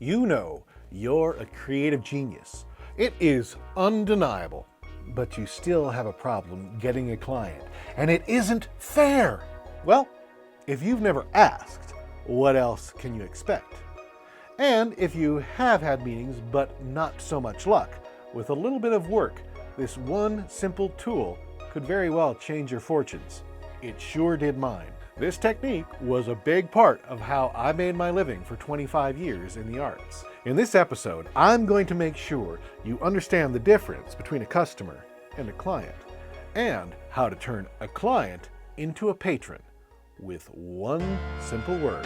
You know you're a creative genius. It is undeniable, but you still have a problem getting a client, and it isn't fair. Well, if you've never asked, what else can you expect? And if you have had meetings but not so much luck, with a little bit of work, this one simple tool could very well change your fortunes. It sure did mine. This technique was a big part of how I made my living for 25 years in the arts. In this episode, I'm going to make sure you understand the difference between a customer and a client, and how to turn a client into a patron with one simple word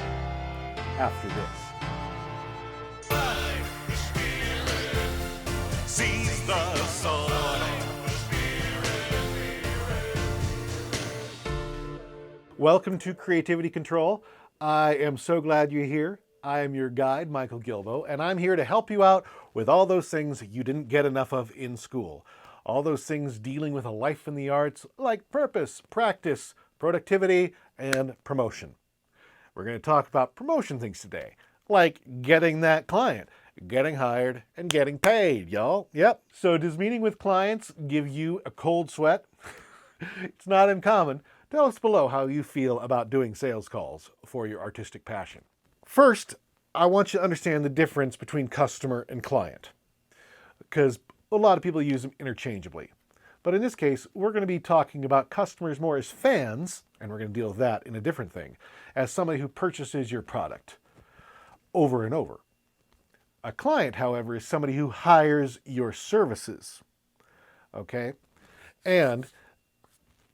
after this. Seize the soul. Welcome to Creativity Control. I am so glad you're here. I am your guide, Michael Gilboe, and I'm here to help you out with all those things you didn't get enough of in school. All those things dealing with a life in the arts, like purpose, practice, productivity, and promotion. We're going to talk about promotion things today, like getting that client, getting hired, and getting paid, y'all. Yep. So does meeting with clients give you a cold sweat? It's not uncommon. Tell us below how you feel about doing sales calls for your artistic passion. First, I want you to understand the difference between customer and client, because a lot of people use them interchangeably. But in this case, we're going to be talking about customers more as fans, and we're going to deal with that in a different thing, as somebody who purchases your product over and over. A client, however, is somebody who hires your services, okay? And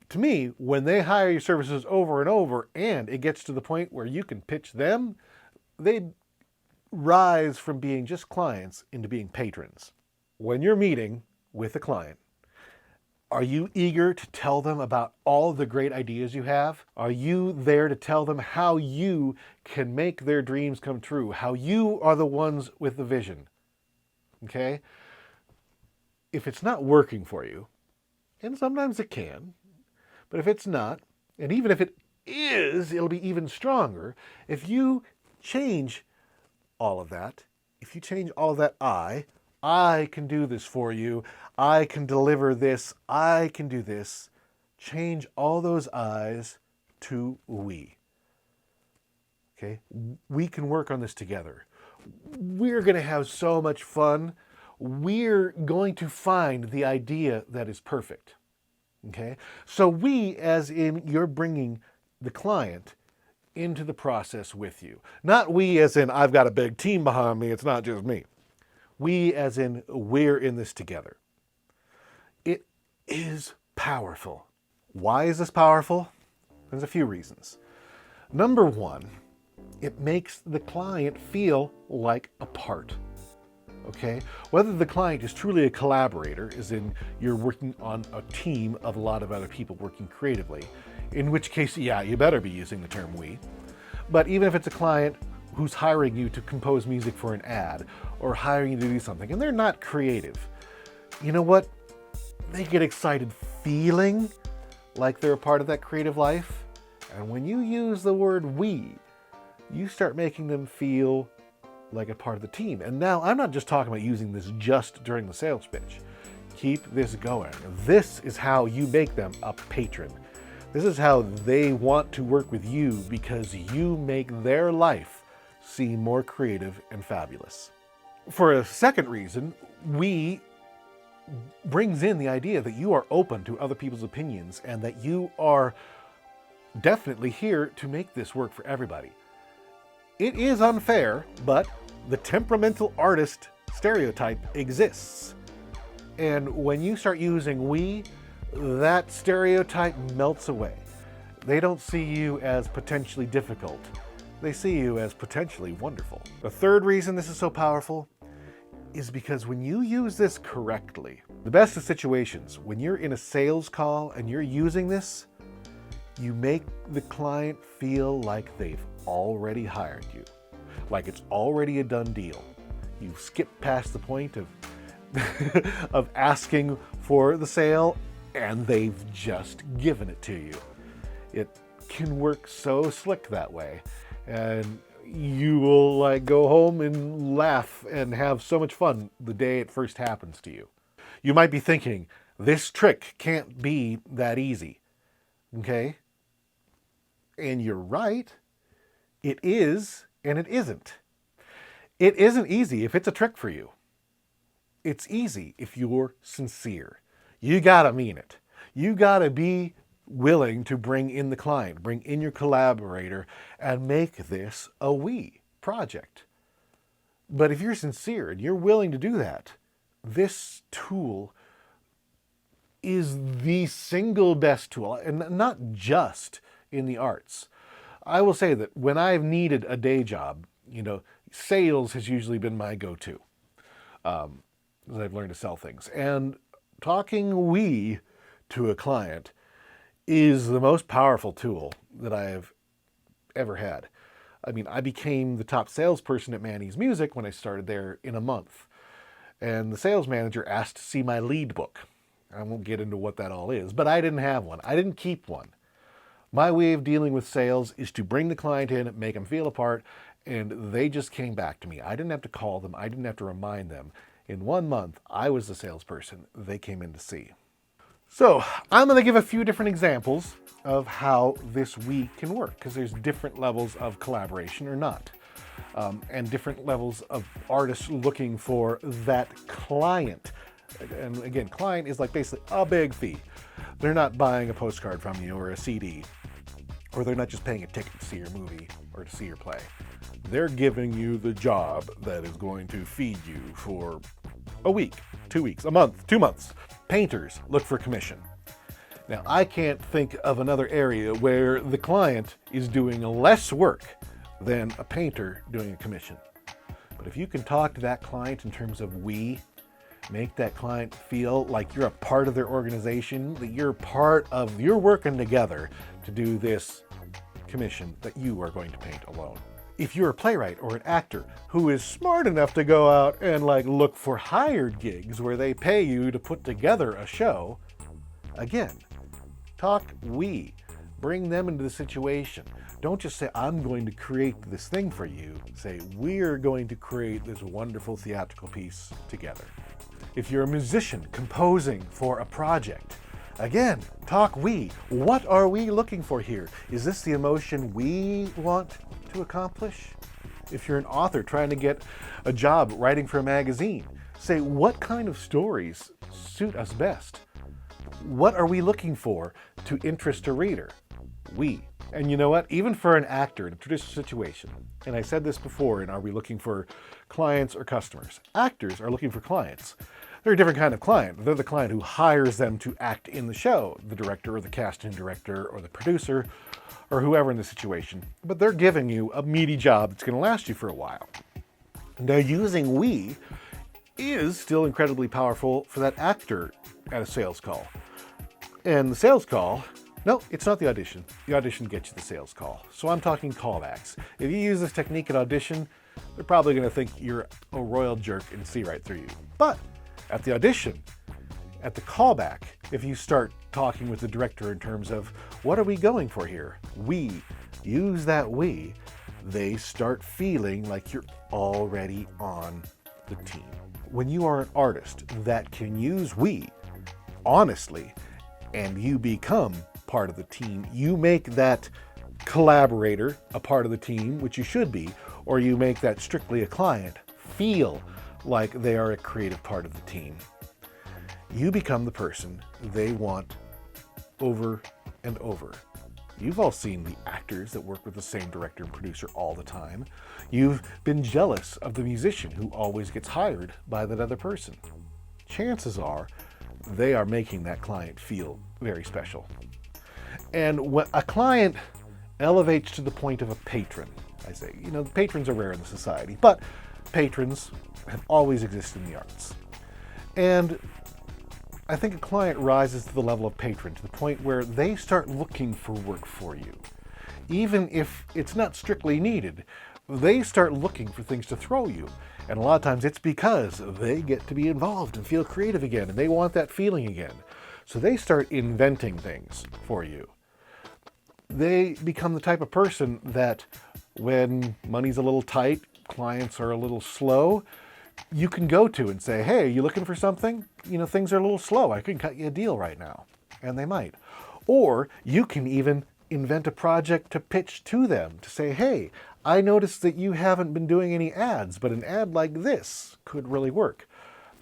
to me, when they hire your services over and over, and it gets to the point where you can pitch them, they rise from being just clients into being patrons. When you're meeting with a client, are you eager to tell them about all the great ideas you have? Are you there to tell them how you can make their dreams come true? How you are the ones with the vision? Okay? If it's not working for you, and sometimes it can, but if it's not, and even if it is, it'll be even stronger. If you change all of that, if you change all of that I can do this for you, I can deliver this, I can do this, change all those I's to we. Okay? We can work on this together. We're going to have so much fun. We're going to find the idea that is perfect. Okay? So we, as in you're bringing the client into the process with you. Not we as in I've got a big team behind me, it's not just me. We as in we're in this together. It is powerful. Why is this powerful? There's a few reasons. Number one, it makes the client feel like a part. Okay? Whether the client is truly a collaborator, as in you're working on a team of a lot of other people working creatively, in which case, yeah, you better be using the term we. But even if it's a client who's hiring you to compose music for an ad or hiring you to do something, and they're not creative, you know what? They get excited feeling like they're a part of that creative life. And when you use the word we, you start making them feel like a part of the team. And now I'm not just talking about using this just during the sales pitch. Keep this going. This is how you make them a patron. This is how they want to work with you, because you make their life seem more creative and fabulous. For a second reason, we brings in the idea that you are open to other people's opinions and that you are definitely here to make this work for everybody. It is unfair, but the temperamental artist stereotype exists. And when you start using we, that stereotype melts away. They don't see you as potentially difficult. They see you as potentially wonderful. The third reason this is so powerful is because when you use this correctly, the best of situations, when you're in a sales call and you're using this, you make the client feel like they've already hired you, like it's already a done deal. You skip past the point of of asking for the sale, and they've just given it to you. It can work so slick that way. And you will like go home and laugh and have so much fun the day it first happens to you. You might be thinking, this trick can't be that easy. Okay? And you're right. It is, and it isn't. It isn't easy if it's a trick for you. It's easy if you're sincere. You gotta mean it. You gotta be willing to bring in the client, bring in your collaborator, and make this a we project. But if you're sincere and you're willing to do that, this tool is the single best tool, and not just in the arts. I will say that when I've needed a day job, sales has usually been my go-to. As I've learned to sell things. And talking we to a client is the most powerful tool that I have ever had. I mean, I became the top salesperson at Manny's Music when I started there in a month. And the sales manager asked to see my lead book. I won't get into what that all is, but I didn't have one. I didn't keep one. My way of dealing with sales is to bring the client in, make them feel a part, and they just came back to me. I didn't have to call them. I didn't have to remind them. In 1 month, I was the salesperson they came in to see. So I'm going to give a few different examples of how this we can work, because there's different levels of collaboration or not, and different levels of artists looking for that client. And again, client is like basically a big fee. They're not buying a postcard from you or a CD, or they're not just paying a ticket to see your movie or to see your play. They're giving you the job that is going to feed you for a week, 2 weeks, a month, 2 months. Painters look for commission. Now, I can't think of another area where the client is doing less work than a painter doing a commission. But if you can talk to that client in terms of we, make that client feel like you're a part of their organization, that you're working together to do this commission that you are going to paint alone. If you're a playwright or an actor who is smart enough to go out and look for hired gigs where they pay you to put together a show, again, talk we. Bring them into the situation. Don't just say, I'm going to create this thing for you. Say, we're going to create this wonderful theatrical piece together. If you're a musician composing for a project, again, talk we. What are we looking for here? Is this the emotion we want to accomplish? If you're an author trying to get a job writing for a magazine, say, what kind of stories suit us best? What are we looking for to interest a reader? We. And you know what? Even for an actor in a traditional situation, and I said this before in Are We Looking for Clients or Customers? Actors are looking for clients. They're a different kind of client. They're the client who hires them to act in the show, the director or the casting director or the producer or whoever in the situation. But they're giving you a meaty job that's going to last you for a while. Now, using we is still incredibly powerful for that actor at a sales call. And the sales call, no, it's not the audition. The audition gets you the sales call. So I'm talking callbacks. If you use this technique at audition, they're probably going to think you're a royal jerk and see right through you. But at the audition, at the callback, if you start talking with the director in terms of what are we going for here? We use that we, they start feeling like you're already on the team. When you are an artist that can use we honestly and you become part of the team, you make that collaborator a part of the team, which you should be, or you make that strictly a client feel like they are a creative part of the team. You become the person they want over and over. You've all seen the actors that work with the same director and producer all the time. You've been jealous of the musician who always gets hired by that other person. Chances are they are making that client feel very special. And when a client elevates to the point of a patron, I say, patrons are rare in the society, but patrons have always existed in the arts. And I think a client rises to the level of patron to the point where they start looking for work for you. Even if it's not strictly needed, they start looking for things to throw you. And a lot of times it's because they get to be involved and feel creative again, and they want that feeling again. So they start inventing things for you. They become the type of person that when money's a little tight, clients are a little slow, you can go to and say, hey, you looking for something? Things are a little slow. I can cut you a deal right now. And they might. Or you can even invent a project to pitch to them to say, hey, I noticed that you haven't been doing any ads, but an ad like this could really work.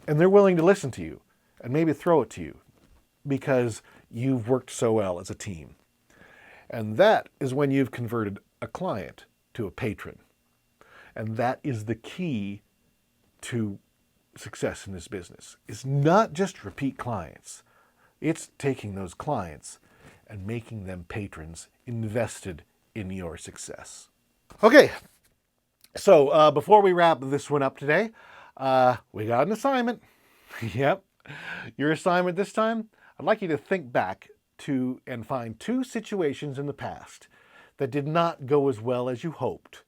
And they're willing to listen to you and maybe throw it to you because you've worked so well as a team. And that is when you've converted a client to a patron. And that is the key to success in this business. It's not just repeat clients. It's taking those clients and making them patrons invested in your success. Okay, so before we wrap this one up today, we got an assignment. Yep, your assignment this time, I'd like you to think back to and find 2 situations in the past that did not go as well as you hoped,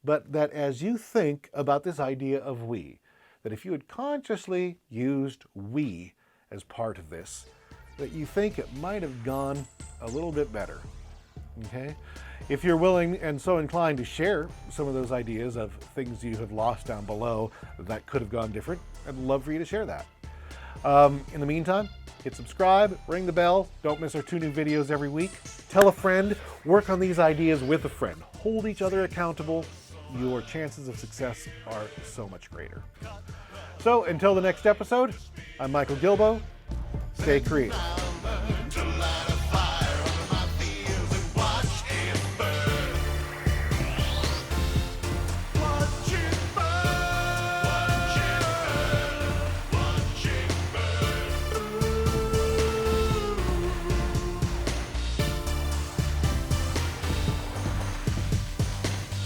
but that as you think about this idea of we, that if you had consciously used we as part of this, that you think it might have gone a little bit better. Okay? If you're willing and so inclined to share some of those ideas of things you have lost down below that could have gone different, I'd love for you to share that. In the meantime, hit subscribe, ring the bell, don't miss our 2 new videos every week. Tell a friend, work on these ideas with a friend. Hold each other accountable. Your chances of success are so much greater. So until the next episode, I'm Michael Gilboe. Stay creative.